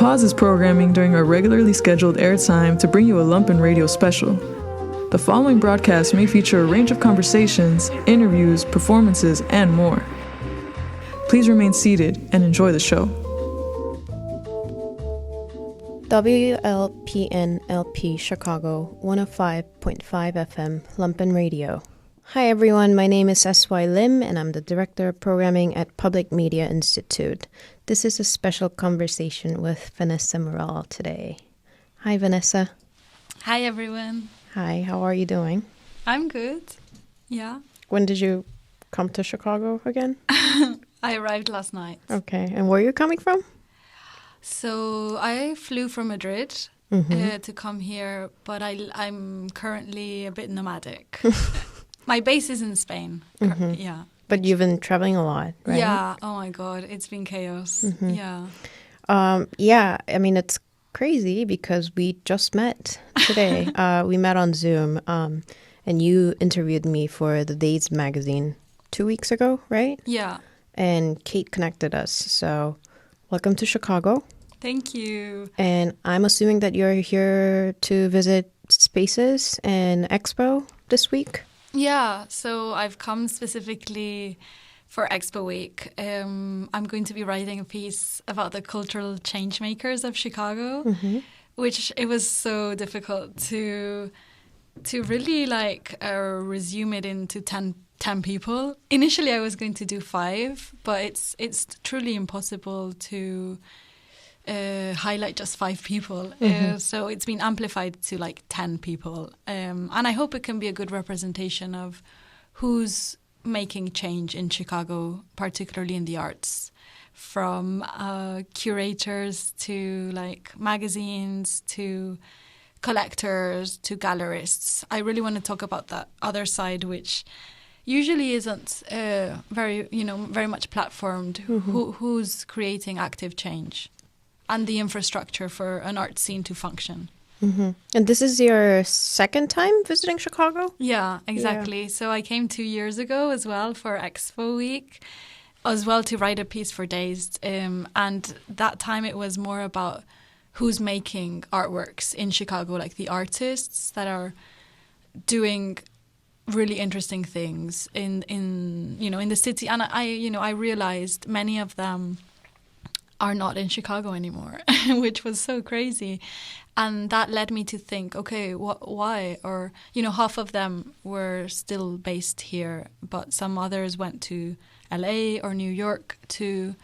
pause this programming during our regularly scheduled airtime to bring you a Lumpen radio special. The following broadcast may feature a range of conversations, interviews, performances, and more. Please remain seated and enjoy the show. WLPN-LP Chicago 105.5 FM Lumpen Radio. Hi everyone, my name is S.Y. Lim and I'm the Director of Programming at Public Media Institute. This is a special conversation with Vanessa Murrell today. Hi Vanessa. Hi everyone. Hi, how are you doing? I'm good. Yeah. When did you come to Chicago again? I arrived last night. Okay, and where are you coming from? So I flew from Madrid to come here, but I'm currently a bit nomadic. My base is in Spain. Yeah. But you've been traveling a lot, right? Yeah. Oh my God, it's been chaos. Yeah. Yeah, I mean, it's crazy because we just met today. We met on Zoom, and you interviewed me for the Days magazine 2 weeks ago, right? Yeah. And Kate connected us. So welcome to Chicago. Thank you. And I'm assuming that you're here to visit Spaces and Expo this week? Yeah, so I've come specifically for Expo Week. I'm going to be writing a piece about the cultural change makers of Chicago, which it was so difficult to really resume it into 10 people. Initially, I was going to do 5, but it's truly impossible to highlight just 5 people. So it's been amplified to 10 people. And I hope it can be a good representation of who's making change in Chicago, particularly in the arts, from curators to magazines to collectors to gallerists. I really want to talk about that other side, which usually isn't very much platformed. Who's creating active change and the infrastructure for an art scene to function. And this is your second time visiting Chicago? Yeah, exactly. Yeah. So I came 2 years ago as well for Expo Week, as well to write a piece for Days. And that time it was more about who's making artworks in Chicago, like the artists that are doing really interesting things in the city. And I realized many of them are not in Chicago anymore, which was so crazy. And that led me to think, okay, why? Or, half of them were still based here, but some others went to LA or New York to,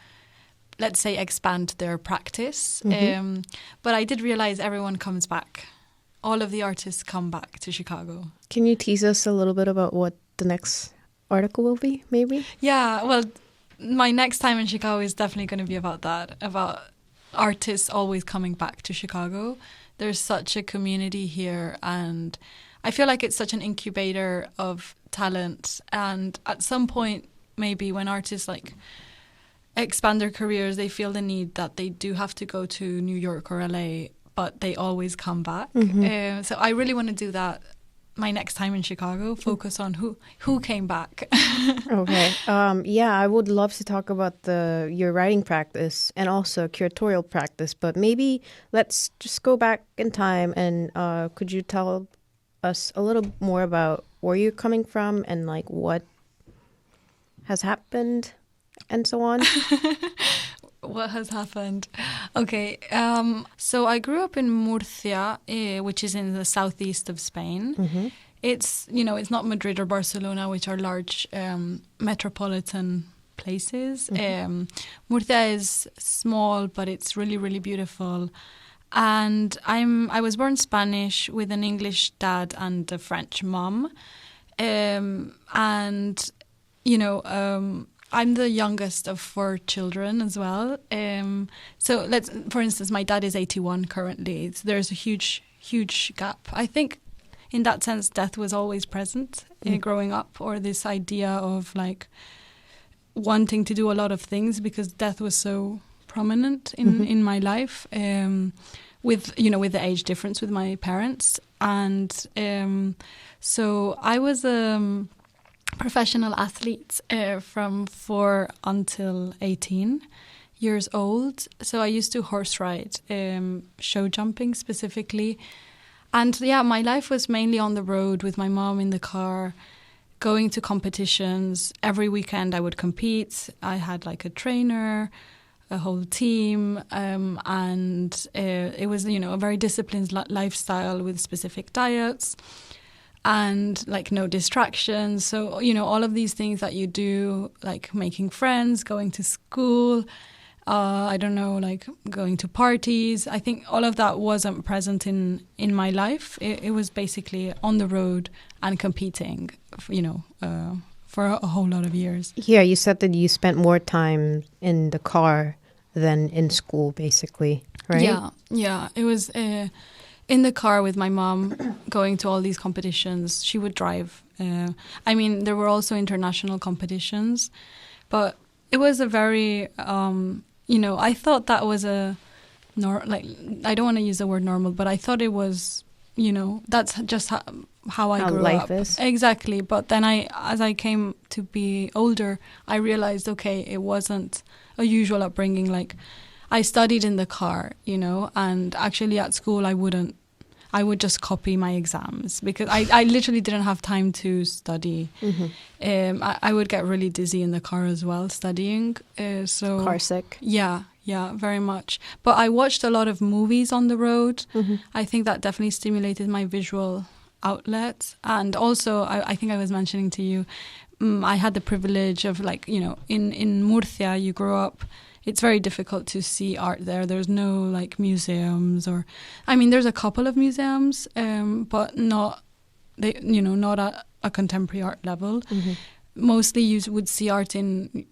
let's say, expand their practice. But I did realize everyone comes back. All of the artists come back to Chicago. Can you tease us a little bit about what the next article will be, maybe? Yeah, well, my next time in Chicago is definitely going to be about that, about artists always coming back to Chicago. There's such a community here, and I feel like it's such an incubator of talent. And at some point, maybe when artists expand their careers, they feel the need that they do have to go to New York or LA, but they always come back. So I really want to do that. My next time in Chicago, focus on who came back. Okay. Yeah, I would love to talk about your writing practice and also curatorial practice, but maybe let's just go back in time and could you tell us a little more about where you're coming from and what has happened and so on? What has happened? Okay, so I grew up in Murcia, which is in the southeast of Spain. It's, it's not Madrid or Barcelona, which are large metropolitan places. Murcia is small, but it's really, really beautiful. And I was born Spanish with an English dad and a French mom. I'm the youngest of 4 children as well. So for instance, my dad is 81 currently. So there's a huge, huge gap. I think in that sense, death was always present growing up, or this idea of wanting to do a lot of things because death was so prominent in my life, with the age difference with my parents. And so I was professional athlete from 4 until 18 years old. So I used to horse ride, show jumping specifically. And yeah, my life was mainly on the road with my mom in the car, going to competitions. Every weekend I would compete. I had like a trainer, a whole team, and it was, a very disciplined lifestyle with specific diets and like no distractions. So, all of these things that you do, like making friends, going to school, like going to parties. I think all of that wasn't present in my life. It was basically on the road and competing, for a whole lot of years. Yeah, you said that you spent more time in the car than in school, basically, right? Yeah. It was in the car with my mom, going to all these competitions. She would drive. There were also international competitions, but it was a very, I thought that was I don't want to use the word normal, but I thought it was, that's just how I grew up. Life is. Exactly. But then as I came to be older, I realized, okay, it wasn't a usual upbringing. Like, I studied in the car, and actually at school I would just copy my exams because I literally didn't have time to study. Mm-hmm. I would get really dizzy in the car as well studying. So car sick. Yeah, very much. But I watched a lot of movies on the road. Mm-hmm. I think that definitely stimulated my visual outlet. And also, I think I was mentioning to you, I had the privilege of in Murcia, you grow up, it's very difficult to see art there. There's no museums there's a couple of museums, but not at a contemporary art level. Mm-hmm. Mostly you would see art in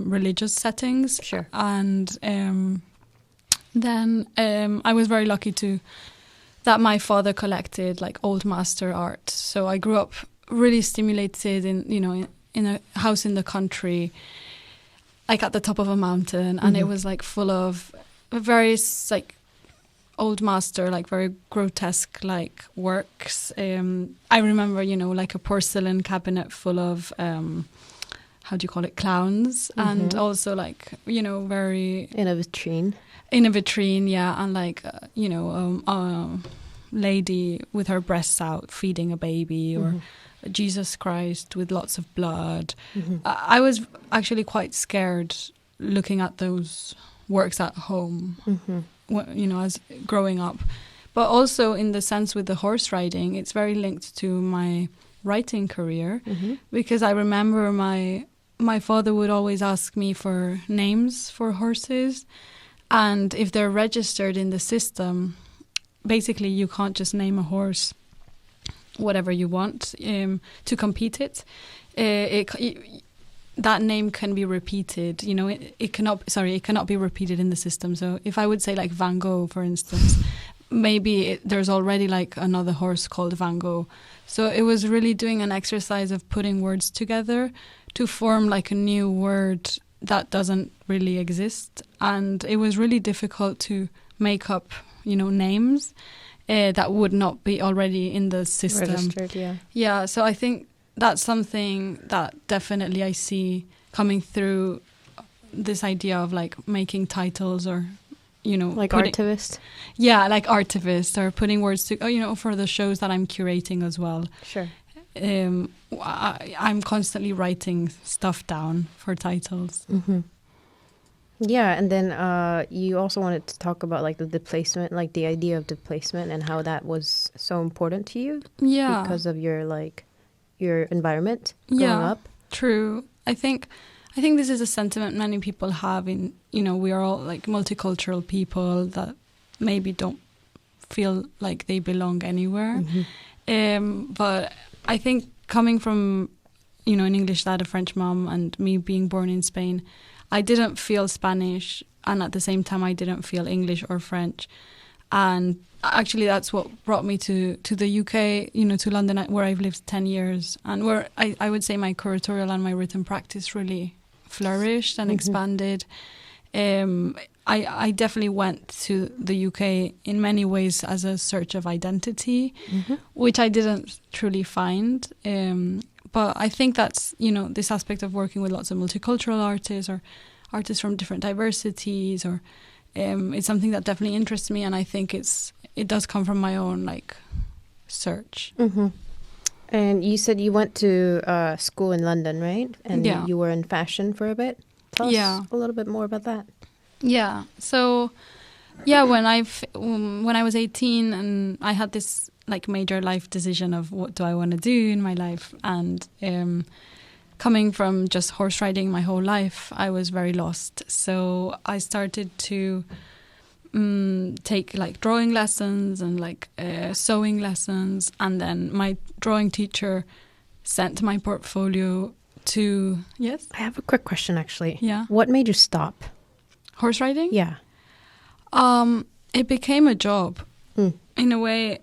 religious settings. Sure. And then I was very lucky that my father collected old master art. So I grew up really stimulated in a house in the country, at the top of a mountain, and it was full of various old master, very grotesque works. I remember, a porcelain cabinet full of how do you call it, clowns, and also very in a vitrine. In a vitrine, yeah, and a lady with her breasts out feeding a baby, or Jesus Christ with lots of blood. Mm-hmm. I was actually quite scared looking at those works at home, as growing up. But also in the sense with the horse riding, it's very linked to my writing career, because I remember my father would always ask me for names for horses, and if they're registered in the system, basically you can't just name a horse whatever you want to compete it. That name can be repeated. It cannot be repeated in the system. So if I would say Van Gogh, for instance, maybe there's already another horse called Van Gogh. So it was really doing an exercise of putting words together to form a new word that doesn't really exist. And it was really difficult to make up, names that would not be already in the system. Registered, yeah. Yeah, so I think that's something that definitely I see coming through this idea of making titles, or artivist. Yeah, artivist, or putting words to for the shows that I'm curating as well. Sure. I'm constantly writing stuff down for titles. Mm-hmm. Yeah, and then you also wanted to talk about the displacement, the idea of displacement, and how that was so important to you. Yeah, because of your environment growing up. True. I think this is a sentiment many people have in we are all multicultural people that maybe don't feel like they belong anywhere. Mm-hmm. But I think coming from an English dad, a French mom, and me being born in Spain, I didn't feel Spanish, and at the same time I didn't feel English or French. And actually that's what brought me to the UK, to London, where I've lived 10 years, and where I would say my curatorial and my written practice really flourished and expanded. I definitely went to the UK in many ways as a search of identity, which I didn't truly find. But I think that's, this aspect of working with lots of multicultural artists or artists from different diversities, or it's something that definitely interests me, and I think it does come from my own like search. Mm-hmm. And you said you went to school in London, right? And you were in fashion for a bit. Tell us a little bit more about that. Yeah. So, when I was 18 and I had this like major life decision of what do I want to do in my life, and coming from just horse riding my whole life, I was very lost. So I started to take like drawing lessons and like sewing lessons, and then my drawing teacher sent my portfolio to... Yes? I have a quick question, actually. Yeah. What made you stop? Horse riding? Yeah. It became a job. In a way.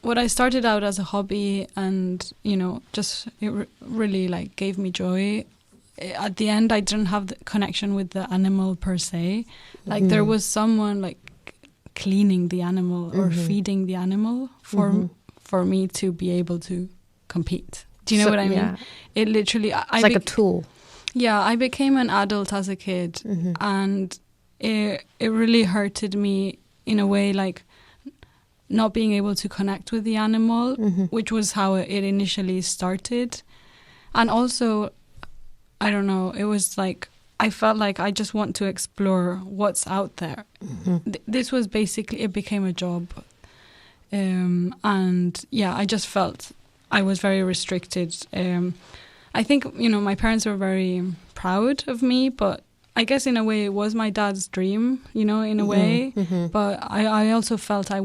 What I started out as a hobby, and just it really like gave me joy. At the end, I didn't have the connection with the animal per se. Like there was someone like cleaning the animal or feeding the animal for me to be able to compete. Do you know what I mean? Yeah. It literally... It's like a tool. Yeah, I became an adult as a kid, and it really hurted me in a way, like not being able to connect with the animal, which was how it initially started. And also, I don't know, it was like, I felt like I just want to explore what's out there. This was basically, it became a job. And yeah, I just felt I was very restricted. I think, my parents were very proud of me, but I guess in a way it was my dad's dream, in a way. But I also felt I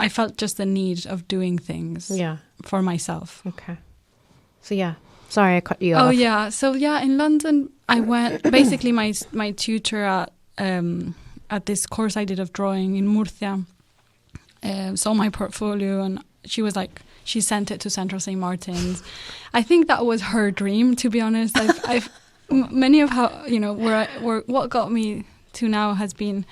felt just the need of doing things for myself. Okay. So yeah, sorry I cut you off. Oh yeah. So yeah, in London I went, basically my tutor at this course I did of drawing in Murcia saw my portfolio, and she was like, she sent it to Central St. Martin's. I think that was her dream, to be honest. I've many of how, what got me to now has been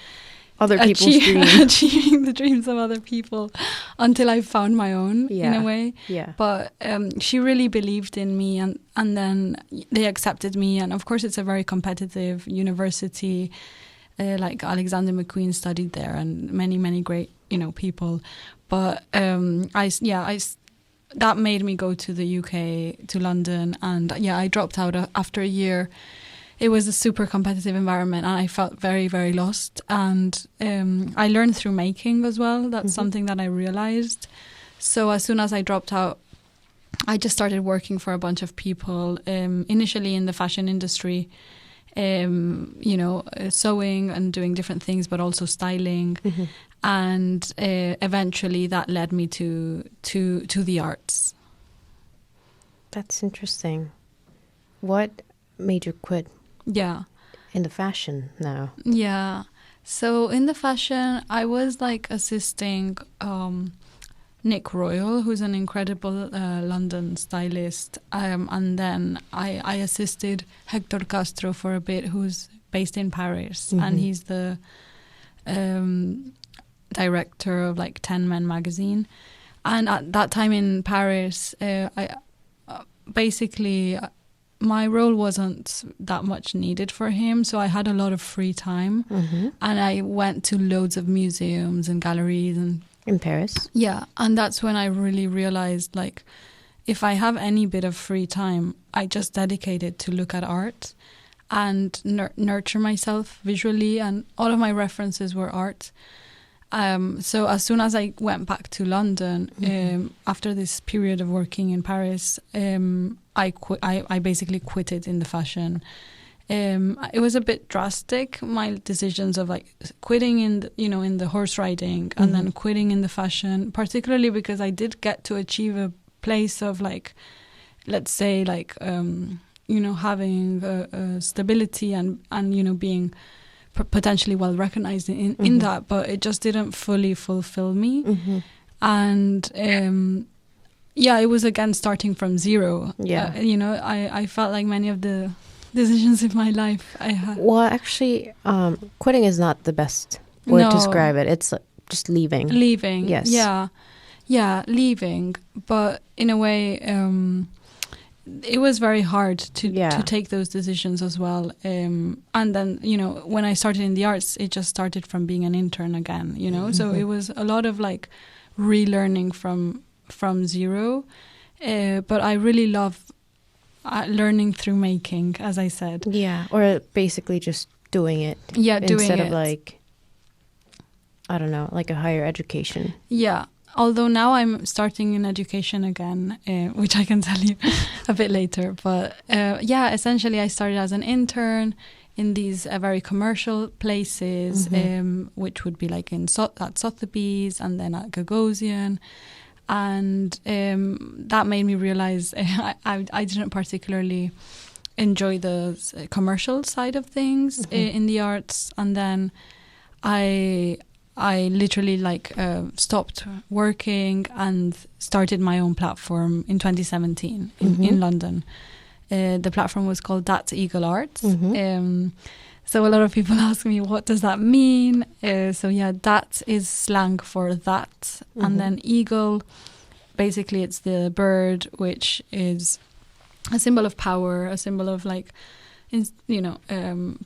other people's dreams. Achieving the dreams of other people until I found my own in a way. Yeah. But she really believed in me, and then they accepted me. And of course, it's a very competitive university. Like Alexander McQueen studied there, and many, many great, people. But that made me go to the UK, to London, and I dropped out after a year. It was a super competitive environment, and I felt very, very lost. And I learned through making as well. That's something that I realized. So as soon as I dropped out, I just started working for a bunch of people, initially in the fashion industry, sewing and doing different things, but also styling. And eventually that led me to the arts. That's interesting. What made you quit? Yeah. In the fashion now. Yeah. So in the fashion, I was like assisting Nick Royal, who's an incredible London stylist. And then I assisted Hector Castro for a bit, who's based in Paris. And he's the director of like 10 Men magazine. And at that time in Paris, I basically... my role wasn't that much needed for him, so I had a lot of free time, and I went to loads of museums and galleries and in Paris. Yeah, and that's when I really realized, like, if I have any bit of free time, I just dedicate it to look at art and nurture myself visually, and all of my references were art. So as soon as I went back to London, after this period of working in Paris, I basically quitted in the fashion. It was a bit drastic, my decisions of like quitting in the horse riding and then quitting in the fashion, particularly because I did get to achieve a place of like, let's say like, having a stability and being potentially well recognized in that, but it just didn't fully fulfill me. And it was again starting from zero. I felt like many of the decisions in my life I had. Well, actually, quitting is not the best way to describe it. It's just leaving. Yes. Yeah, leaving. But in a way, it was very hard to Yeah. take those decisions as well. And then, you know, when I started in the arts, it just started from being an intern again, you know. So it was a lot of like relearning from zero. But I really love learning through making, as I said. Yeah, or basically just doing it. Yeah, doing instead it. of like, I don't know, like a higher education. Yeah. Although now I'm starting in education again, which I can tell you a bit later. But yeah, essentially I started as an intern in these very commercial places, which would be like at Sotheby's and then at Gagosian. And that made me realize I didn't particularly enjoy the commercial side of things in the arts. And then I literally like stopped working and started my own platform in 2017 in London. The platform was called That's Eagle Arts. So a lot of people ask me, what does that mean? So yeah, that is slang for that. And then eagle, basically it's the bird, which is a symbol of power, a symbol of like,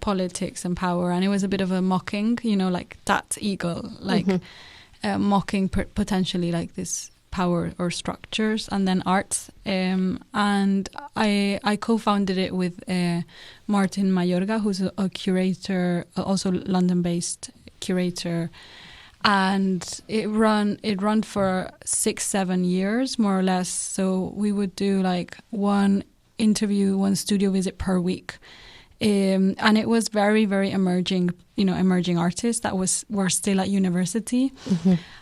politics and power. And it was a bit of a mocking, you know, like that eagle, like mocking potentially like this power or structures. And then arts. And I co-founded it with Martin Mayorga, who's a curator, also London-based curator. And it run for 6-7 years, more or less. So we would do like one interview, one studio visit per week. And it was very, very emerging artists that were still at university.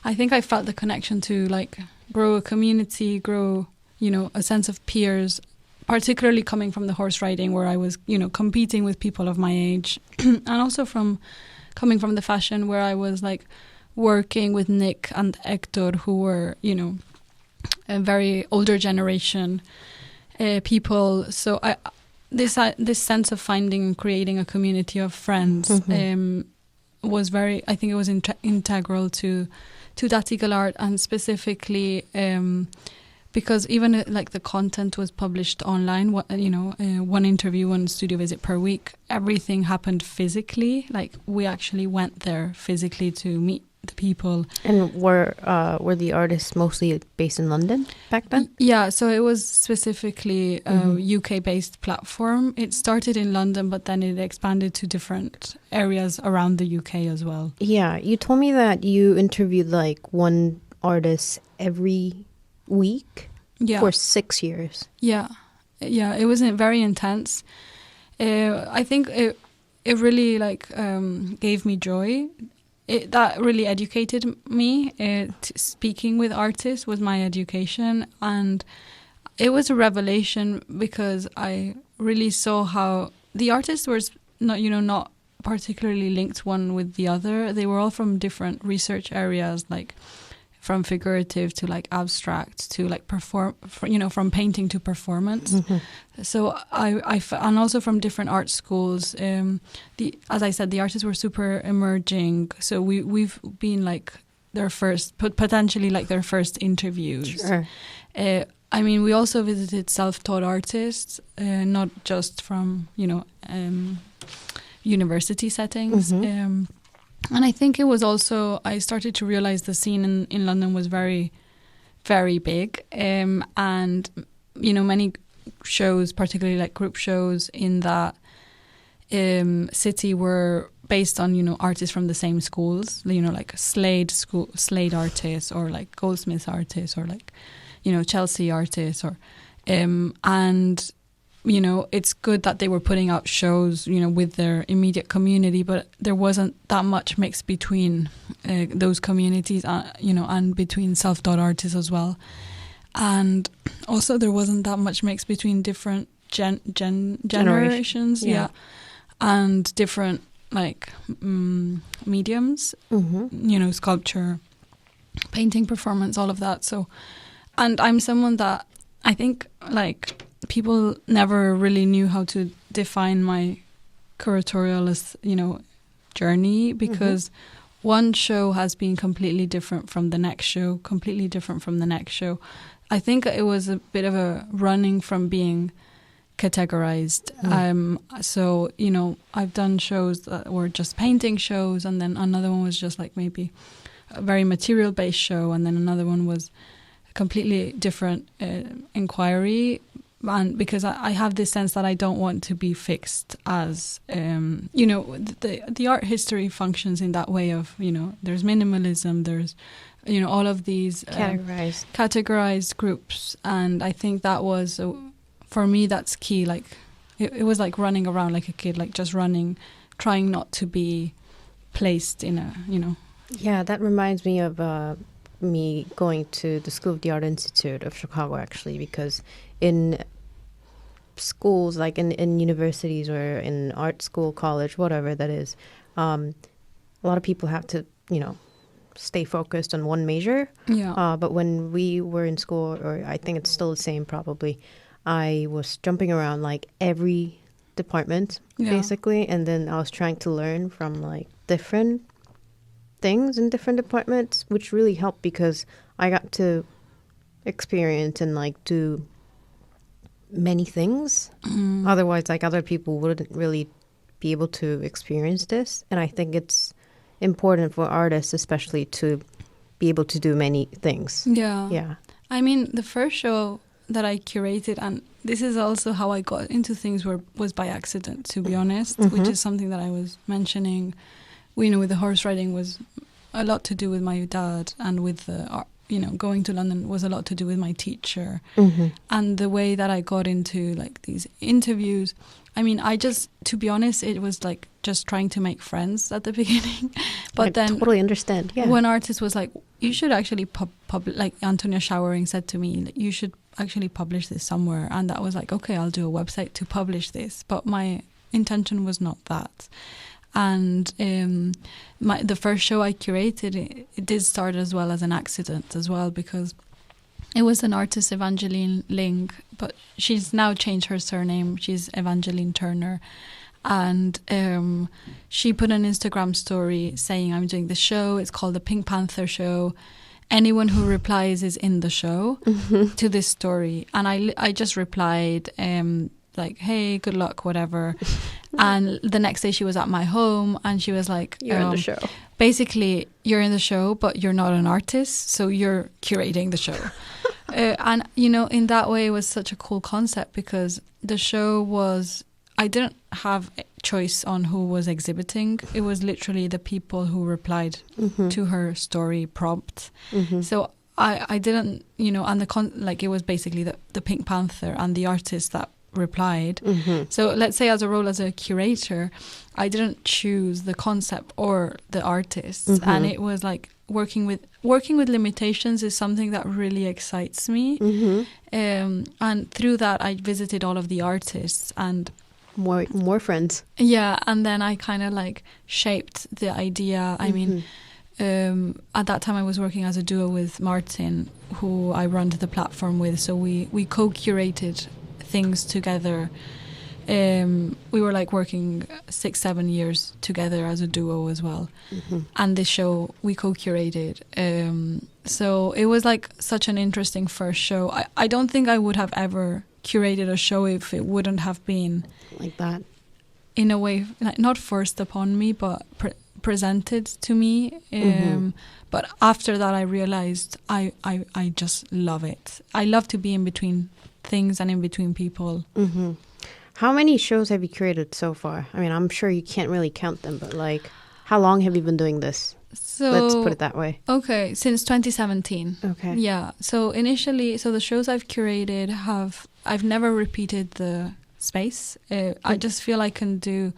I think I felt the connection to like grow a community, grow, a sense of peers, particularly coming from the horse riding where I was, competing with people of my age, and also coming from the fashion where I was like working with Nick and Hector, who were, a very older generation people. So this sense of finding and creating a community of friends was very, I think it was integral to that Eagle Art, and specifically because even like the content was published online, one interview, one studio visit per week, everything happened physically. Like we actually went there physically to meet the people. And were the artists mostly based in London back then? Yeah, so it was specifically a UK-based platform. It started in London, but then it expanded to different areas around the UK as well. Yeah, you told me that you interviewed like one artist every week for 6 years. Yeah, it was very intense. I think it really like gave me joy. That really educated me. Speaking with artists was my education, and it was a revelation because I really saw how the artists were not particularly linked one with the other. They were all from different research areas, like from figurative to like abstract to like from painting to performance. So and also from different art schools. As I said, the artists were super emerging. So we've been like their first, potentially like their first interviews. Sure. I mean, we also visited self-taught artists, not just from university settings. And I think it was also, I started to realize the scene in London was very, very big. And, many shows, particularly like group shows in that city were based on, artists from the same schools, like Slade artists or like Goldsmith artists or like, Chelsea artists or, and it's good that they were putting out shows, with their immediate community, but there wasn't that much mix between those communities, and between self-taught artists as well. And also there wasn't that much mix between different generations, and different like mediums, sculpture, painting, performance, all of that. So, and I'm someone that I think like people never really knew how to define my curatorialist, journey, because one show has been completely different from the next show, completely different from the next show. I think it was a bit of a running from being categorized. So, you know, I've done shows that were just painting shows, and then another one was just like maybe a very material-based show, and then another one was a completely different inquiry. And because I have this sense that I don't want to be fixed as, you know, the art history functions in that way of, you know, there's minimalism, there's, you know, all of these categorized groups. And I think that was, for me, that's key. Like, it was like running around like a kid, like just running, trying not to be placed in a, you know. Yeah, that reminds me of me going to the School of the Art Institute of Chicago, actually, because in schools, like in universities or in art school, college, whatever that is, a lot of people have to, you know, stay focused on one major. Yeah. But when we were in school, or I think it's still the same probably, I was jumping around like every department, basically, and then I was trying to learn from like different things in different departments, which really helped because I got to experience and like do many things. Otherwise, like, other people wouldn't really be able to experience this. And I think it's important for artists especially to be able to do many things. Yeah. I mean, the first show that I curated, and this is also how I got into things, was by accident, to be honest, which is something that I was mentioning. You know, with the horse riding was a lot to do with my dad, and with the art, you know, going to London was a lot to do with my teacher. And the way that I got into like these interviews, I mean, I just, to be honest, it was like just trying to make friends at the beginning. But I then totally understand. Yeah. One artist was like, you should actually like Antonia Showering said to me, you should actually publish this somewhere. And that was like, okay, I'll do a website to publish this. But my intention was not that. And the first show I curated, it did start as well as an accident as well, because it was an artist, Evangeline Ling, but she's now changed her surname. She's Evangeline Turner. And she put an Instagram story saying, I'm doing the show. It's called the Pink Panther Show. Anyone who replies is in the show to this story. And I just replied, like, hey, good luck, whatever. And the next day she was at my home and she was like, you're in the show. Basically, you're in the show, but you're not an artist, so you're curating the show. And, you know, in that way, it was such a cool concept, because the show was, I didn't have a choice on who was exhibiting. It was literally the people who replied to her story prompt. So I didn't, you know, and like it was basically the Pink Panther and the artist that replied. So let's say as a role as a curator, I didn't choose the concept or the artists, and it was like working with limitations is something that really excites me. And through that, I visited all of the artists and more friends. Yeah, and then I kind of like shaped the idea. I mean, at that time I was working as a duo with Martin, who I run the platform with. So we co-curated things together. We were like working 6-7 years together as a duo as well. And this show we co-curated. So it was like such an interesting first show. I don't think I would have ever curated a show if it wouldn't have been like that, in a way, like, not forced upon me, but presented to me. But after that I realized I just love it. I love to be in between things and in between people. How many shows have you curated so far? I mean, I'm sure you can't really count them, but like, how long have you been doing this? So let's put it that way. Okay, since 2017. Okay. Yeah. So initially, the shows I've curated I've never repeated the space. I just feel I can't do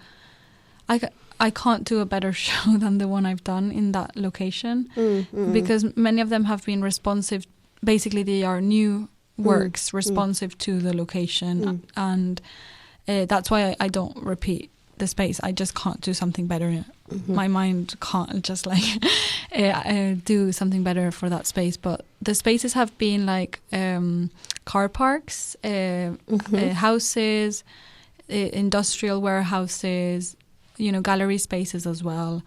a better show than the one I've done in that location, because many of them have been responsive. Basically, they are new works responsive to the location, and that's why I don't repeat the space. I just can't do something better. My mind can't just like do something better for that space. But the spaces have been like car parks, houses, industrial warehouses, you know, gallery spaces as well.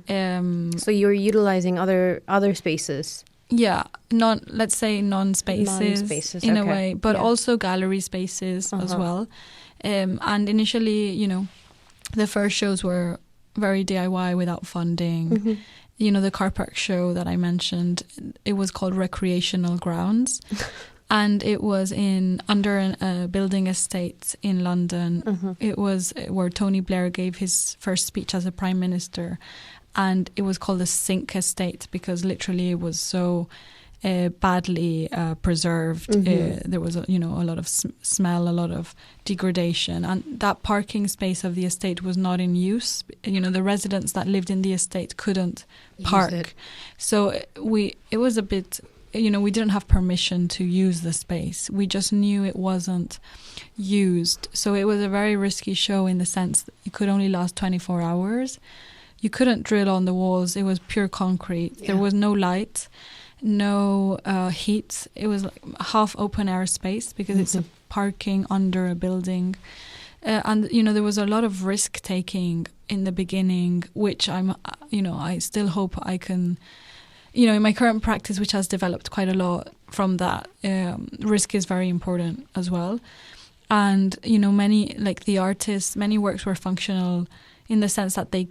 So you're utilizing other spaces let's say non-spaces in a way, but also gallery spaces as well. And initially, the first shows were very DIY without funding. The car park show that I mentioned, it was called Recreational Grounds. And it was under a building estate in London. It was where Tony Blair gave his first speech as a prime minister. And it was called the Sink Estate because literally it was so badly preserved. There was a lot of smell, a lot of degradation, and that parking space of the estate was not in use. The residents that lived in the estate couldn't park, so it was a bit. We didn't have permission to use the space. We just knew it wasn't used, so it was a very risky show in the sense that it could only last 24 hours. You couldn't drill on the walls. It was pure concrete. There was no light, no heat. It was like half open air space because it's a parking under a building. And there was a lot of risk taking in the beginning, which I still hope I can, in my current practice, which has developed quite a lot from that, risk is very important as well. And, many, like the artists, many works were functional in the sense that they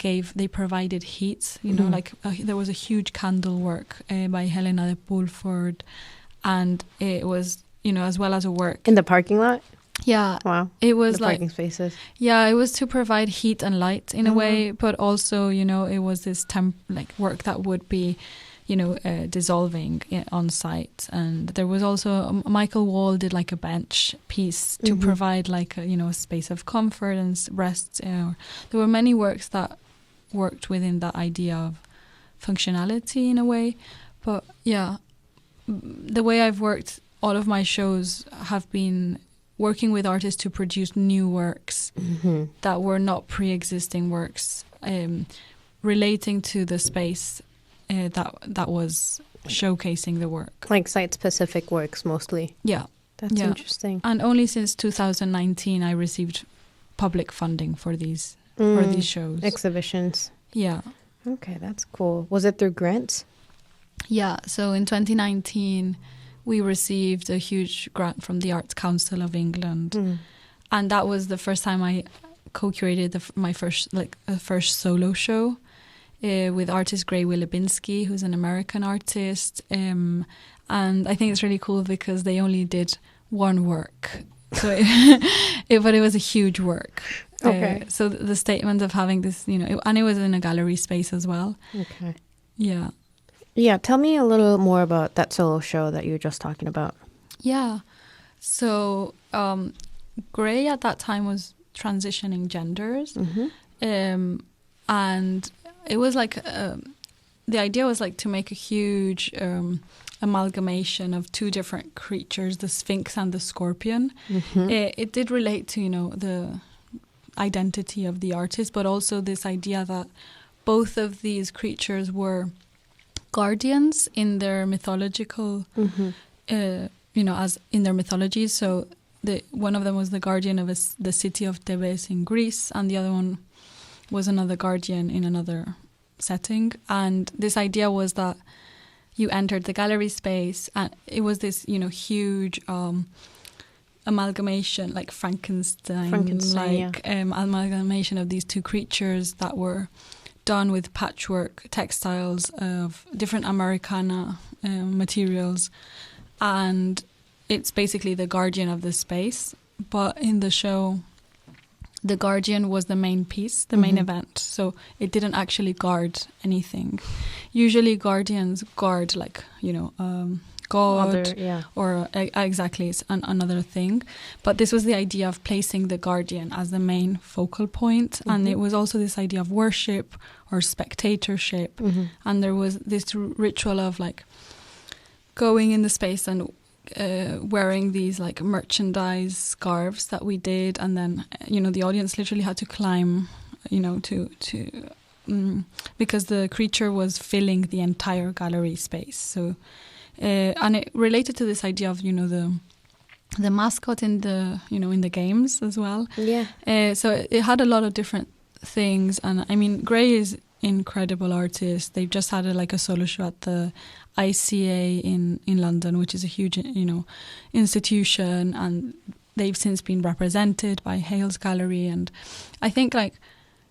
provided heat, there was a huge candle work by Helena de Pulford, and it was, as well as a work. In the parking lot? Yeah. Wow. It was the parking spaces. Yeah, it was to provide heat and light in a way, but also, it was this work that would be, dissolving on site. And there was also, Michael Wall did like a bench piece to provide like a space of comfort and rest. There were many works that worked within that idea of functionality in a way. But yeah, the way I've worked, all of my shows have been working with artists to produce new works that were not pre-existing works, relating to the space that was showcasing the work. Like site-specific works mostly. Yeah. That's interesting. And only since 2019 I received public funding for these shows. Exhibitions. Yeah. Okay, that's cool. Was it through grants? Yeah, so in 2019 we received a huge grant from the Arts Council of England. And that was the first time I co-curated my first solo show. With artist Gray Wilibinski, who's an American artist. And I think it's really cool because they only did one work. So, but it was a huge work. Okay. So the statement of having this, and it was in a gallery space as well. Okay. Yeah. Yeah, tell me a little more about that solo show that you were just talking about. Yeah. So Gray at that time was transitioning genders. And it was like, the idea was like to make a huge amalgamation of two different creatures, the Sphinx and the Scorpion. It did relate to, the identity of the artist, but also this idea that both of these creatures were guardians in their mythological, as in their mythologies. So one of them was the guardian of the city of Thebes in Greece, and the other one was another guardian in another setting. And this idea was that you entered the gallery space and it was this, huge amalgamation, like Frankenstein amalgamation of these two creatures that were done with patchwork textiles of different Americana materials. And it's basically the guardian of the space. But in the show, the guardian was the main piece, the main event. So it didn't actually guard anything. Usually guardians guard God or exactly, it's another thing. But this was the idea of placing the guardian as the main focal point. And it was also this idea of worship or spectatorship. And there was this ritual of going in the space and wearing these merchandise scarves that we did, and then the audience literally had to climb because the creature was filling the entire gallery space. So and it related to this idea of the mascot in the in the games as well. So it had a lot of different things. And I mean, Gray is incredible artists. They've just had a solo show at the ICA in London, which is a huge, institution, and they've since been represented by Hales Gallery. And I think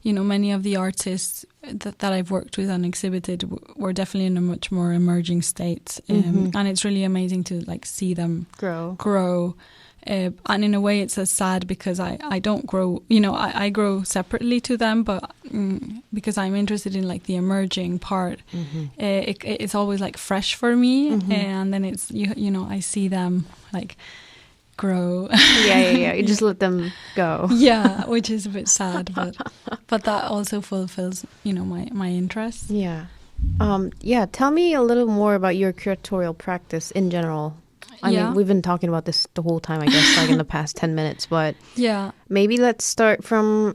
many of the artists that I've worked with and exhibited were definitely in a much more emerging state. And it's really amazing to see them grow. And in a way it's sad because I don't grow, I grow separately to them, but because I'm interested in the emerging part, it's always fresh for me. And then it's, I see them grow. Yeah. You just let them go. Yeah, which is a bit sad, but that also fulfills, my interest. Yeah. Tell me a little more about your curatorial practice in general. I mean, we've been talking about this the whole time, I guess, in the past 10 minutes, but maybe let's start from,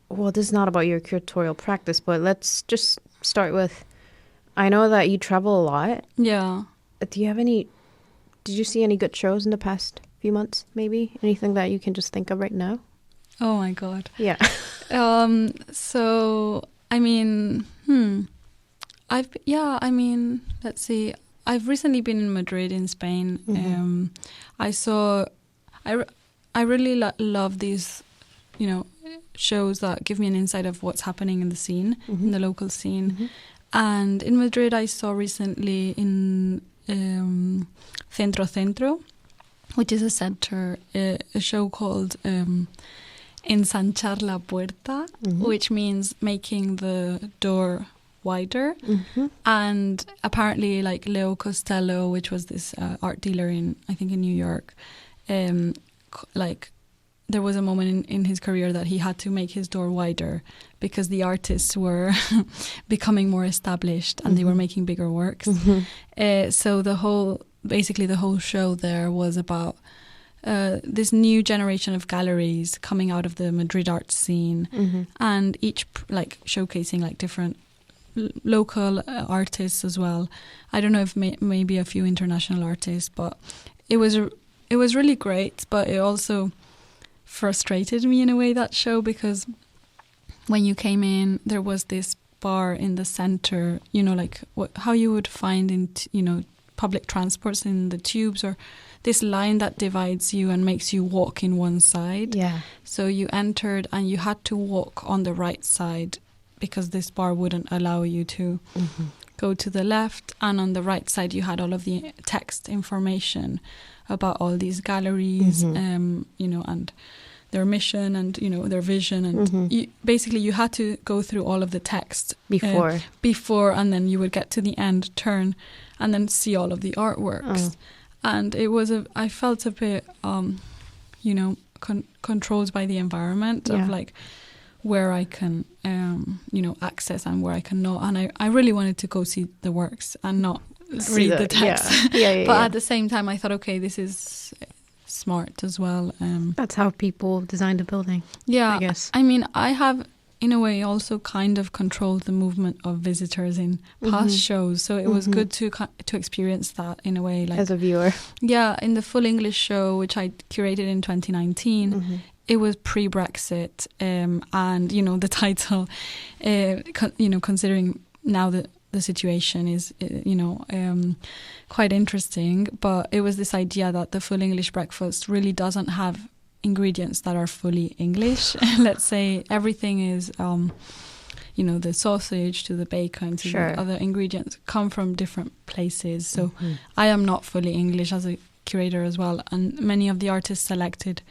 this is not about your curatorial practice, but let's just start with, I know that you travel a lot. Yeah. Did you see any good shows in the past few months, maybe? Anything that you can just think of right now? Oh my God. Yeah. So, I mean, let's see. I've recently been in Madrid in Spain. I really love these, shows that give me an insight of what's happening in the scene, in the local scene. And in Madrid, I saw recently in Centro, which is a center, a show called Ensanchar la Puerta, which means making the door wider. And apparently Leo Costello, which was this art dealer in New York, there was a moment in his career that he had to make his door wider because the artists were becoming more established and they were making bigger works. So the whole show there was about this new generation of galleries coming out of the Madrid art scene, and each showcasing different local artists as well. I don't know if maybe a few international artists, but it was really great. But it also frustrated me in a way, that show, because when you came in, there was this bar in the center, how you would find in public transports in the tubes, or this line that divides you and makes you walk in one side. Yeah. So you entered and you had to walk on the right side, because this bar wouldn't allow you to go to the left. And on the right side, you had all of the text information about all these galleries, and their mission and, their vision. And you had to go through all of the text before, and then you would get to the end, turn, and then see all of the artworks. And I felt a bit, controlled by the environment of where I can, access and where I cannot. And I really wanted to go see the works and not read the text. But at the same time, I thought, okay, this is smart as well. That's how people designed the building. Yeah, I guess. I mean, I have, in a way, also kind of controlled the movement of visitors in past shows. So it was good to experience that in a way. As a viewer. Yeah, in the Full English show, which I curated in 2019, it was pre-Brexit, and the title, considering now that the situation is, quite interesting. But it was this idea that the Full English breakfast really doesn't have ingredients that are fully English. Let's say everything is, the sausage to the bacon to the other ingredients come from different places. So I am not fully English as a curator as well, and many of the artists selected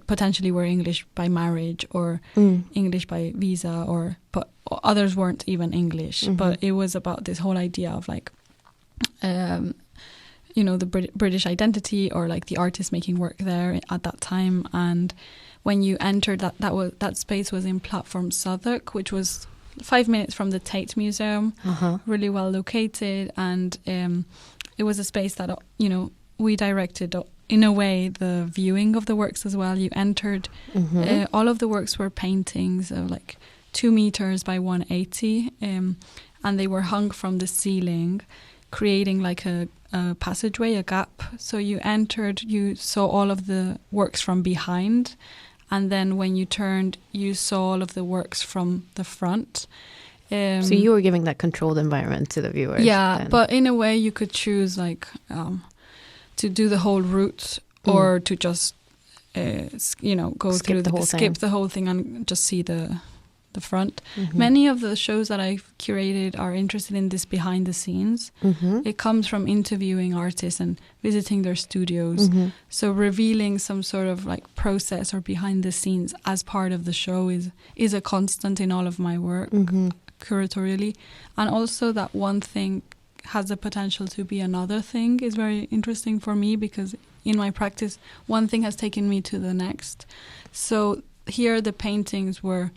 potentially were English by marriage or English by visa, but others weren't even English. But it was about this whole idea of the British identity, or the artist making work there at that time. And when you entered, that space was in Platform Southwark, which was 5 minutes from the Tate Museum, really well located. And it was a space that we directed, in a way, the viewing of the works as well. You entered, all of the works were paintings of 2 meters by 180, and they were hung from the ceiling, creating a passageway, a gap. So you entered, you saw all of the works from behind, and then when you turned, you saw all of the works from the front. So you were giving that controlled environment to the viewers. Yeah, then. but in a way you could choose like to do the whole route or to just go skip the whole thing and just see the front. Mm-hmm. Many of the shows that I've curated are interested in this behind the scenes. Mm-hmm. It comes from interviewing artists and visiting their studios. Mm-hmm. So revealing some sort of like process or behind the scenes as part of the show is a constant in all of my work curatorially. And also that one thing has the potential to be another thing is very interesting for me, because in my practice one thing has taken me to the next. So here the paintings were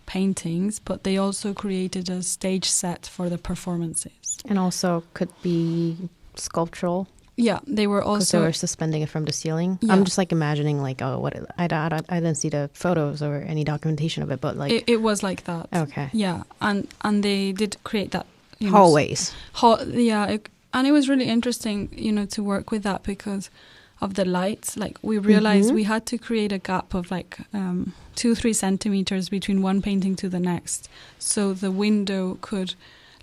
paintings, but they also created a stage set for the performances. And also could be sculptural. Yeah, they were Because also... they were suspending it from the ceiling. Yeah. I'm just like imagining like, I didn't see the photos or any documentation of it, but like... It was like that. Okay. Yeah, and they did create that... Hallways. And it was really interesting, to work with that because of the lights. Like we realized we had to create a gap of like 2-3 centimeters between one painting to the next, so the window could,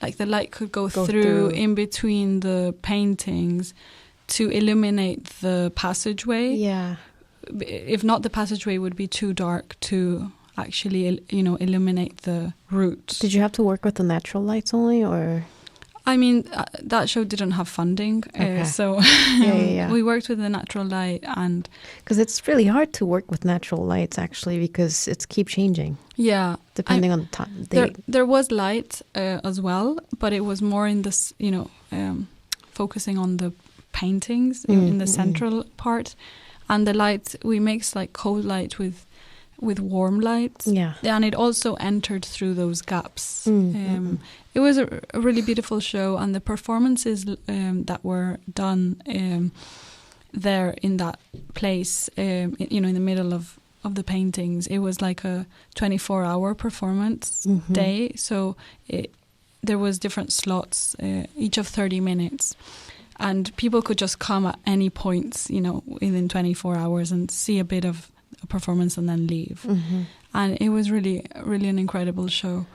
like the light could go through in between the paintings to illuminate the passageway. Yeah. If not, the passageway would be too dark to actually illuminate the route. Did you have to work with the natural lights only, or? I mean, that show didn't have funding, so we worked with the natural light, and because it's really hard to work with natural lights actually, because it's keep changing. Yeah, depending on the time. There was light as well, but it was more in this, focusing on the paintings in the central part, and the light we mixed like cold light with warm lights. Yeah, and it also entered through those gaps. It was a really beautiful show, and the performances that were done there in that place, in the middle of the paintings, it was like a 24-hour performance day. So there was different slots, each of 30 minutes. And people could just come at any points, within 24 hours and see a bit of a performance and then leave. And it was really, really an incredible show.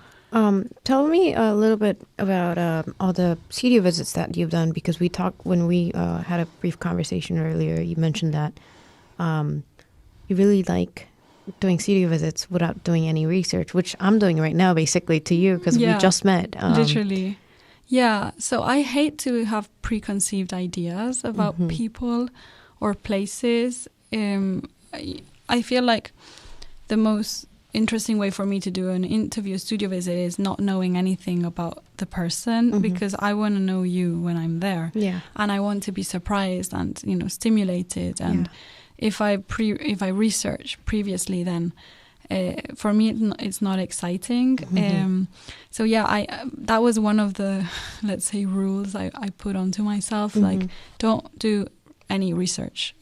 Tell me a little bit about all the studio visits that you've done, because we talked when we had a brief conversation earlier. You mentioned that you really like doing studio visits without doing any research, which I'm doing right now basically to you, because we just met. Literally. Yeah, so I hate to have preconceived ideas about people or places. I feel like the most interesting way for me to do an interview, studio visit, is not knowing anything about the person, because I want to know you when I'm there. Yeah. And I want to be surprised and, stimulated. And if I research previously, then for me it's not exciting. So that was one of the, let's say, rules I put onto myself, like don't do any research.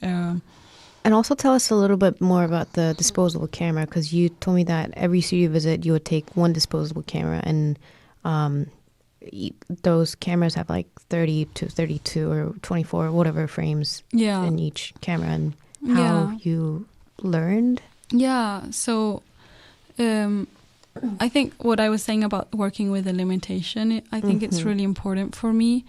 And also tell us a little bit more about the disposable camera, because you told me that every studio visit you would take one disposable camera, and those cameras have like 30 to 32 or 24, whatever frames in each camera, and how you learned. Yeah, so I think what I was saying about working with a limitation, I think it's really important for me.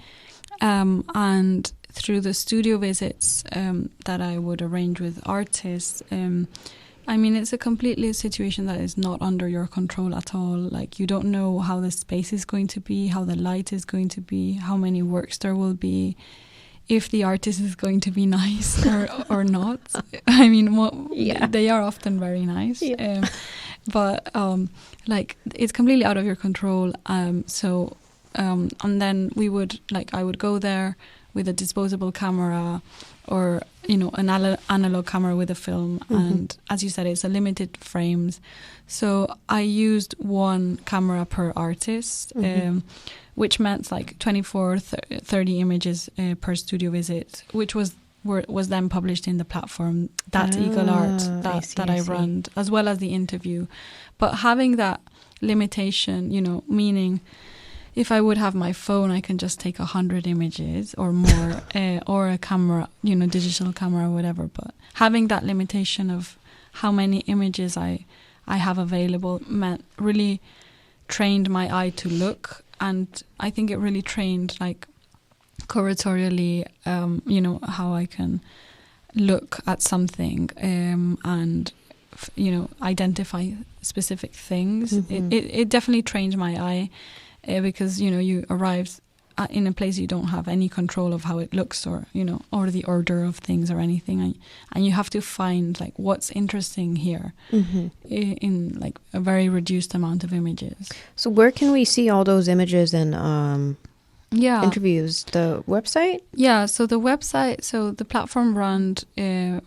And through the studio visits that I would arrange with artists, I mean, it's a completely situation that is not under your control at all. Like, you don't know how the space is going to be, how the light is going to be, how many works there will be, if the artist is going to be nice or not. I mean, they are often very nice. Yeah. But it's completely out of your control. And then I would go there with a disposable camera, or an analog camera with a film, and as you said, it's a limited frames. So I used one camera per artist, which meant like 24, 30 images per studio visit, which was then published in the platform, that Eagle Art that I run, as well as the interview. But having that limitation, meaning if I would have my phone, I can just take 100 images or more, or a camera, digital camera or whatever. But having that limitation of how many images I have available really trained my eye to look, and I think it really trained like curatorially, how I can look at something and identify specific things. It definitely trained my eye because you arrived in a place you don't have any control of how it looks or the order of things or anything, and you have to find like what's interesting here in like a very reduced amount of images. So where can we see all those images and interviews? The website? Yeah, so the website, the platform ran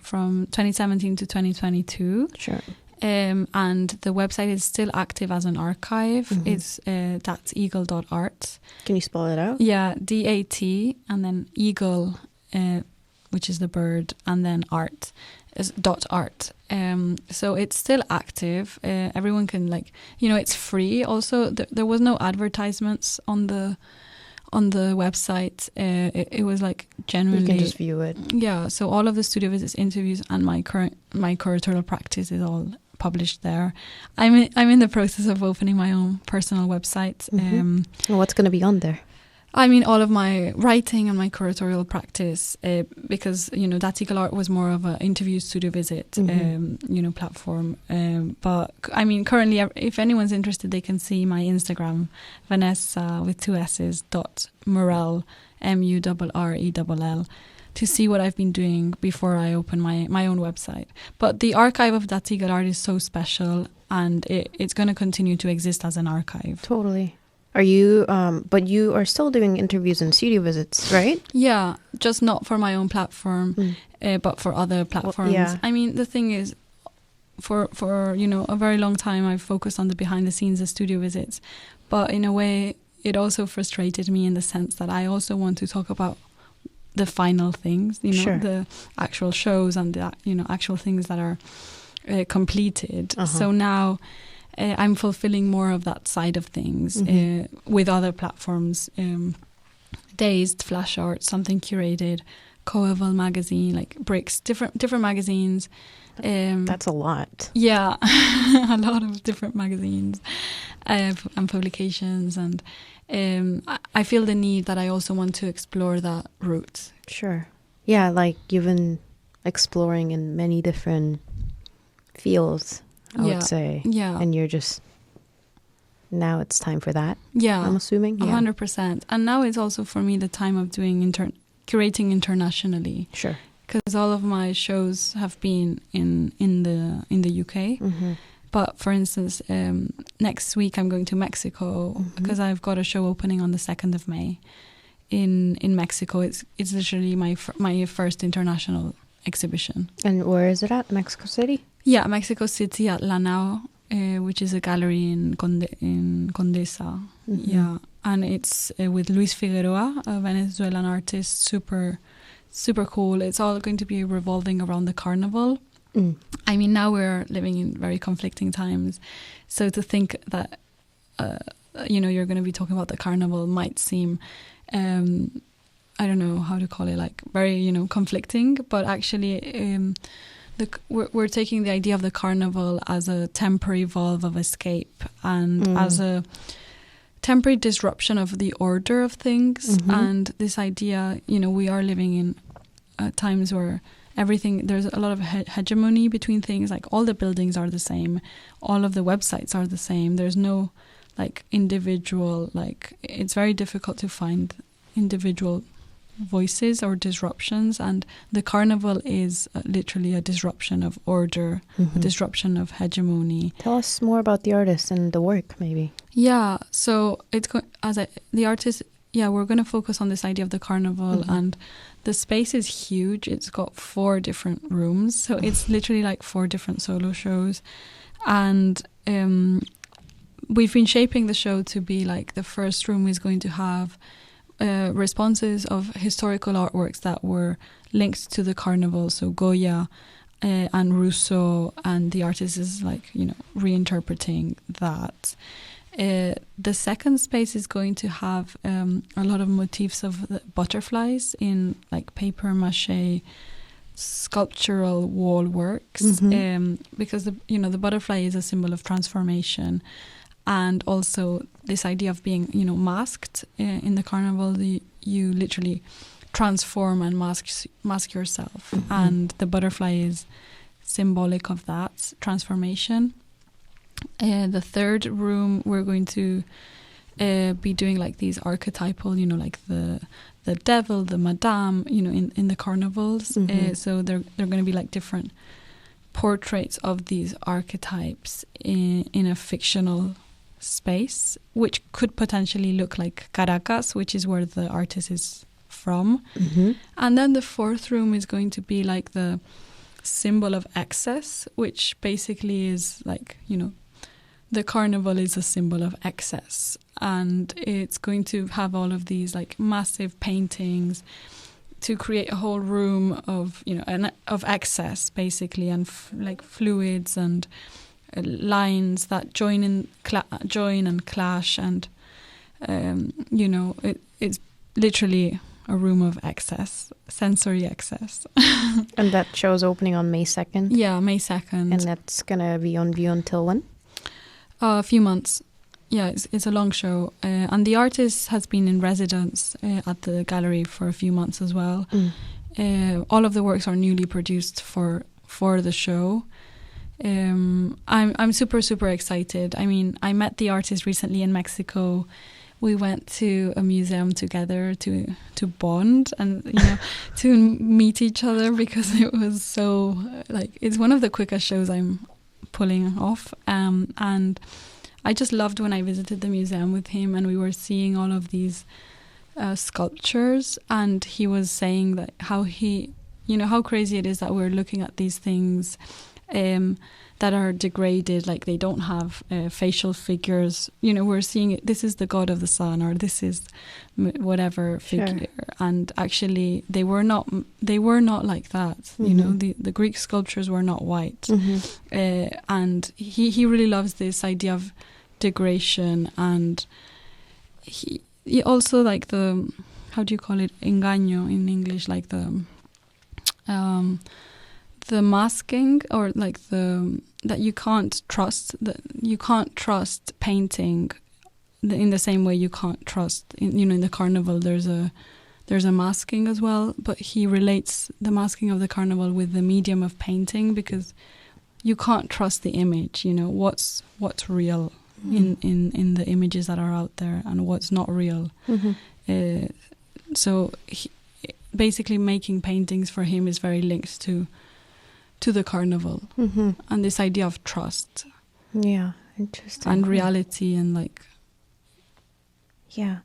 from 2017 to 2022. Sure. And the website is still active as an archive. It's that's eagle.art. Can you spell it out? Yeah, DAT and then eagle, which is the bird, and then art is .art. So it's still active. Everyone can it's free. Also, there was no advertisements on the website. It was like generally you can just view it. Yeah, so all of the studio visits, interviews, and my curatorial practice is all published there. I'm in the process of opening my own personal website. And what's going to be on there? I mean, all of my writing and my curatorial practice, because That Eagle Art was more of an interview studio visit, platform. But I mean, currently, if anyone's interested, they can see my Instagram, Vanessa with 2 S's .Murrell, MURRELL, to see what I've been doing before I open my own website. But the archive of That Eagle Art is so special, and it's going to continue to exist as an archive. Totally. Are you, but you are still doing interviews and studio visits, right? Yeah, just not for my own platform, but for other platforms. Well, yeah. I mean, the thing is, for a very long time, I've focused on the behind the scenes, the studio visits. But in a way, it also frustrated me in the sense that I also want to talk about the final things, Sure. the actual shows and the actual things that are completed. So now I'm fulfilling more of that side of things with other platforms. Dazed, Flash Art, Something Curated, Coeval magazine, like Bricks, different magazines. That's a lot. Yeah, a lot of different magazines and publications, and I feel the need that I also want to explore that route. Sure. Yeah, like you've been exploring in many different fields, I would say. Yeah. And you're just, now it's time for that. Yeah. I'm assuming. 100%. And now it's also for me the time of doing curating internationally. Sure. Because all of my shows have been in the UK. But for instance, next week I'm going to Mexico because I've got a show opening on the 2nd of May in Mexico. It's literally my first international exhibition. And where is it at? Mexico City? Yeah, Mexico City at La Nao, which is a gallery in Condesa. Yeah, and it's with Luis Figueroa, a Venezuelan artist. Super, super cool. It's all going to be revolving around the carnival. I mean, now we're living in very conflicting times. So to think that, you're going to be talking about the carnival might seem, I don't know how to call it, like very, conflicting. But actually, we're taking the idea of the carnival as a temporary valve of escape and as a temporary disruption of the order of things. And this idea, we are living in times where there's a lot of hegemony between things. Like all the buildings are the same, all of the websites are the same. There's no individual, it's very difficult to find individual voices or disruptions, and the carnival is literally a disruption of order, a disruption of hegemony. Tell us more about the artist and the work, maybe. Yeah, so the artist. Yeah, we're going to focus on this idea of the carnival, and the space is huge. It's got 4 different rooms, so it's literally like 4 different solo shows, and we've been shaping the show to be like the first room is going to have responses of historical artworks that were linked to the carnival, so Goya and Rousseau, and the artist is reinterpreting that. The second space is going to have a lot of motifs of the butterflies in paper mache sculptural wall works, because the butterfly is a symbol of transformation, and also this idea of being masked in the carnival. You literally transform and mask yourself, and the butterfly is symbolic of that transformation. The third room, we're going to be doing like these archetypal, like the devil, the madame, in the carnivals. So they're going to be like different portraits of these archetypes in a fictional space, which could potentially look like Caracas, which is where the artist is from. And then the fourth room is going to be like the symbol of excess, which basically is like, the carnival is a symbol of excess, and it's going to have all of these like massive paintings to create a whole room of of excess basically, and like fluids and lines that join and clash, and it's literally a room of excess, sensory excess. And that show's opening on May 2nd? Yeah, May 2nd. And that's going to be on view until when? A few months. Yeah, it's a long show. And the artist has been in residence at the gallery for a few months as well. All of the works are newly produced for the show. I'm super, super excited. I mean, I met the artist recently in Mexico. We went to a museum together to bond and to meet each other, because it was so it's one of the quickest shows I'm pulling off, and I just loved when I visited the museum with him, and we were seeing all of these sculptures, and he was saying that how crazy it is that we're looking at these things that are degraded, like they don't have facial figures. We're seeing it, this is the god of the sun, or this is whatever figure. Sure. And actually they were not like that. The Greek sculptures were not white. And he really loves this idea of degradation, and he also like the, how do you call it, engaño in English, like the masking, or like that you can't trust painting in the same way you can't trust in the carnival there's a masking as well, but he relates the masking of the carnival with the medium of painting, because you can't trust the image, what's real in the images that are out there and what's not real. So basically making paintings for him is very linked to the carnival, and this idea of trust. Yeah, interesting. And reality, and like. Yeah.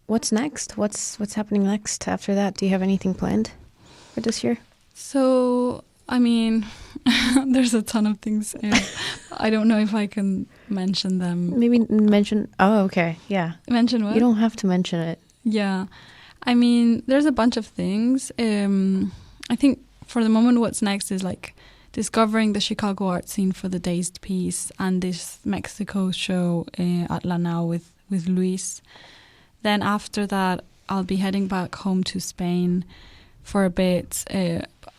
What's next? What's happening next after that? Do you have anything planned for this year? So, I mean, there's a ton of things. I don't know if I can mention them. Maybe mention. Oh, okay. Yeah. Mention what? You don't have to mention it. Yeah. I mean, there's a bunch of things. I think for the moment, what's next is like discovering the Chicago art scene for the Dazed piece and this Mexico show at Lanao with Luis. Then after that, I'll be heading back home to Spain for a bit.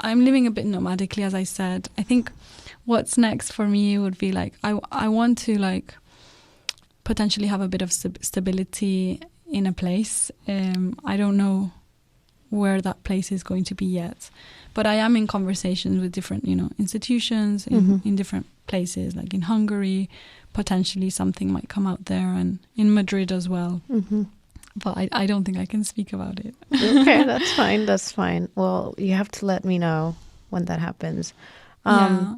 I'm living a bit nomadically, as I said. I think what's next for me would be like, I want to like potentially have a bit of stability in a place. I don't know where that place is going to be yet, but I am in conversations with different, institutions in different places, like in Hungary. Potentially something might come out there, and in Madrid as well. But I don't think I can speak about it. Okay, that's fine. That's fine. Well, you have to let me know when that happens. I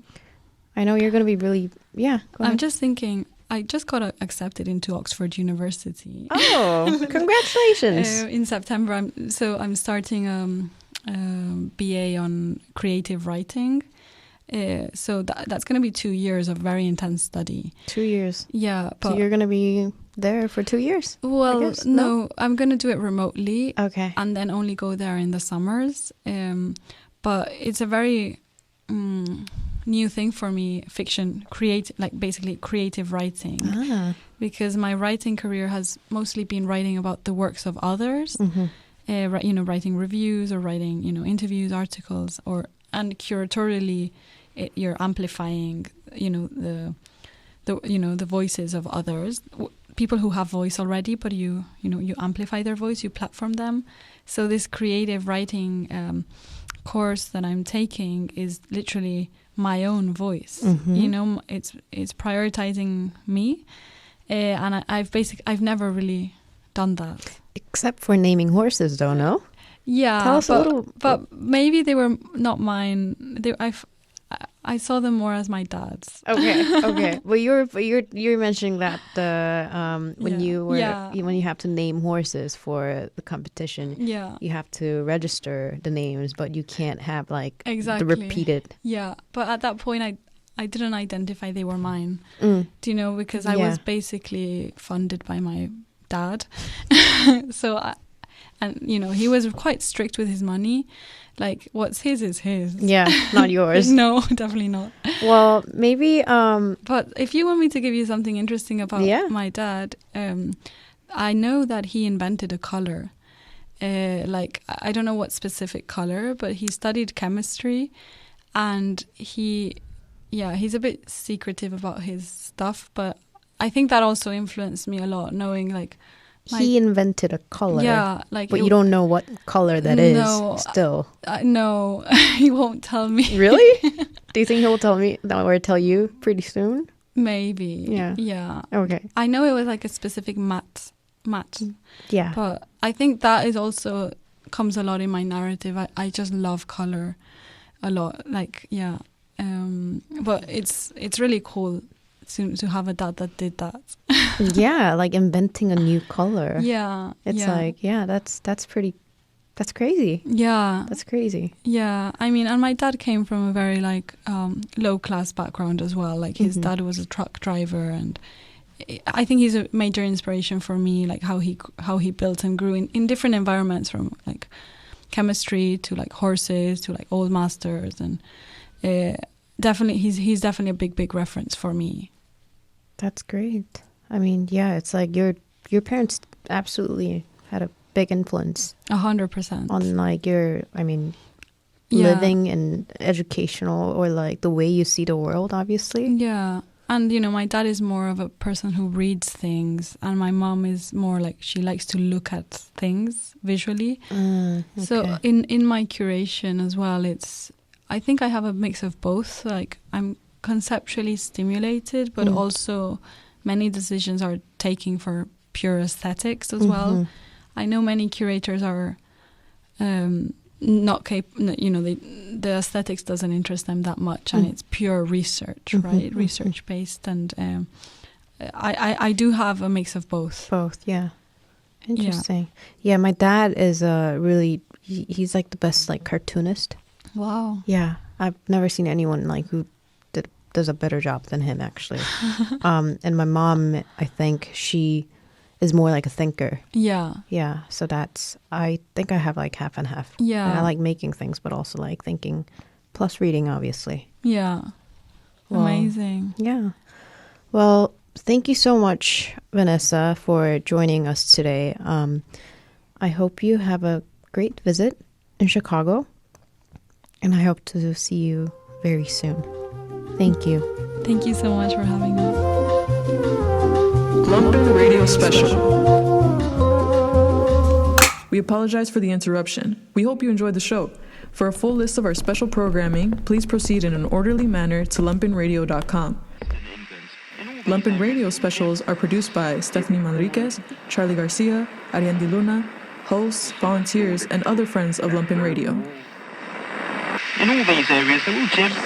know you're going to be really, go ahead. I'm just thinking, I just got accepted into Oxford University. Oh, congratulations. In September, I'm starting a BA on creative writing. So that's going to be 2 years of very intense study. 2 years? Yeah. But so you're going to be there for 2 years? Well, no, I'm going to do it remotely. Okay. And then only go there in the summers. But it's a very new thing for me, fiction, basically creative writing. Because my writing career has mostly been writing about the works of others. writing reviews or writing, interviews, articles, and curatorially, you're amplifying, the voices of others, people who have voice already, but you amplify their voice, you platform them. So this creative writing course that I'm taking is literally my own voice. It's prioritizing me, and I've never really done that. Except for naming horses, though, no? Yeah, tell us a little. But maybe they were not mine. I saw them more as my dad's. Okay. Well, you're mentioning that when you have to name horses for the competition, you have to register the names, but you can't have the repeated. Yeah, but at that point, I didn't identify they were mine. Do you know, because I was basically funded by my dad, so. He was quite strict with his money. Like, what's his is his. Yeah, not yours. No, definitely not. Well, maybe... But if you want me to give you something interesting about my dad, I know that he invented a color. I don't know what specific color, but he studied chemistry. And he's a bit secretive about his stuff. But I think that also influenced me a lot, knowing, he invented a color. Yeah, but you don't know what color that is still. No, he won't tell me. Really? Do you think he'll tell me or tell you pretty soon? Maybe. Yeah. Okay. I know it was a specific matte. Yeah. But I think that is also comes a lot in my narrative. I just love color a lot. But it's really cool to have a dad that did that. Yeah, inventing a new color. Yeah. It's that's crazy. Yeah. That's crazy. Yeah. I mean, and my dad came from a very low class background as well. His dad was a truck driver, and I think he's a major inspiration for me, how he built and grew in different environments, from chemistry to horses to old masters, and definitely he's definitely a big reference for me. That's great. I mean, yeah, it's your parents absolutely had a big influence. 100%. On your, living and educational, or the way you see the world, obviously. Yeah. And, my dad is more of a person who reads things, and my mom is more she likes to look at things visually. Okay. So in my curation as well, I think I have a mix of both. I'm conceptually stimulated, but also many decisions are taking for pure aesthetics as well. I know many curators are not capable, the aesthetics doesn't interest them that much, and it's pure research, right? Research based, and I do have a mix of both. Yeah. Interesting. Yeah, my dad is he's the best cartoonist. Wow. Yeah, I've never seen anyone who does a better job than him, actually. And my mom, I think she is more a thinker. Yeah. Yeah, so I think I have half and half. Yeah. And I like making things, but also thinking, plus reading, obviously. Yeah. Well, amazing. Yeah. Well, thank you so much, Vanessa, for joining us today. I hope you have a great visit in Chicago, and I hope to see you very soon. Thank you. Thank you so much for having me. Lumpen Radio Special. We apologize for the interruption. We hope you enjoyed the show. For a full list of our special programming, please proceed in an orderly manner to lumpenradio.com. Lumpen Radio Specials are produced by Stephanie Manriquez, Charlie Garcia, Ariandi Luna, hosts, volunteers, and other friends of Lumpen Radio. In all these areas, they're all gems.